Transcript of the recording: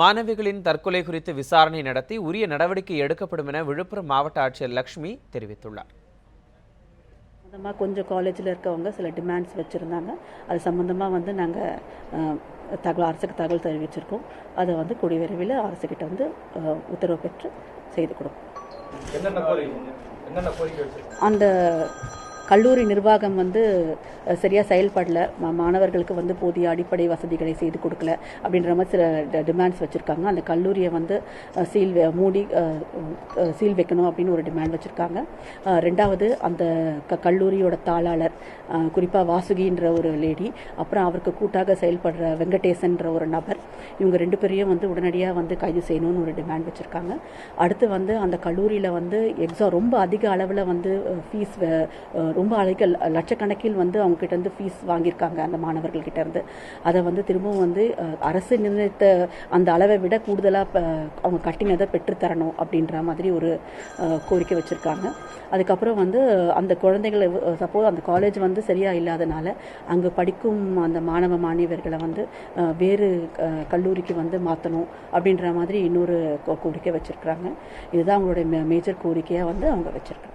மாணவிகளின் தற்கொலை குறித்து விசாரணை நடத்தி உரிய நடவடிக்கை எடுக்கப்படும் என விழுப்புரம் மாவட்ட ஆட்சியர் லட்சுமி தெரிவித்துள்ளார். கொஞ்சம் காலேஜில் இருக்கவங்க சில டிமாண்ட்ஸ் வச்சுருந்தாங்க. அது சம்மந்தமாக நாங்கள் அரசுக்கு தகவல் தெரிவிச்சிருக்கோம். அதை கூடிய விரைவில் அரசுக்கிட்ட உத்தரவு பெற்று செய்து கொடுப்போம். அந்த கல்லூரி நிர்வாகம் சரியாக செயல்படல, மாணவர்களுக்கு போதிய அடிப்படை வசதிகளை செய்து கொடுக்கல அப்படின்ற மாதிரி சில டிமாண்ட்ஸ் வச்சுருக்காங்க. அந்த கல்லூரியை மூடி சீல் வைக்கணும் அப்படின்னு ஒரு டிமாண்ட் வச்சுருக்காங்க. ரெண்டாவது, அந்த கல்லூரியோட தாளாளர், குறிப்பாக வாசுகின்ற ஒரு லேடி, அப்புறம் அவருக்கு கூட்டாக செயல்படுற வெங்கடேசன்ற ஒரு நபர், இவங்க 2 பேரையும் உடனடியாக கைது செய்யணும்னு ஒரு டிமாண்ட் வச்சுருக்காங்க. அடுத்து அந்த கல்லூரியில் எக்ஸாம் ரொம்ப அதிக அளவில் ஃபீஸ் ரொம்ப அதிக லட்சக்கணக்கில் அவங்க கிட்ட ஃபீஸ் வாங்கியிருக்காங்க அந்த மாணவர்கள்கிட்ட இருந்து. அதை திரும்பவும் அரசு நிர்ணயித்த அந்த அளவை விட கூடுதலாக அவங்க கட்டினதை பெற்றுத்தரணும் அப்படின்ற மாதிரி ஒரு கோரிக்கை வச்சுருக்காங்க. அதுக்கப்புறம் அந்த குழந்தைகளை சப்போஸ் அந்த காலேஜ் சரியாக இல்லாதனால அங்கே படிக்கும் அந்த மாணவ மாணவியர்களை வேறு கல்லூரிக்கு மாற்றணும் அப்படின்ற மாதிரி இன்னொரு கோரிக்கை வச்சுருக்குறாங்க. இதுதான் அவங்களுடைய மேஜர் கோரிக்கையாக அவங்க வச்சுருக்காங்க.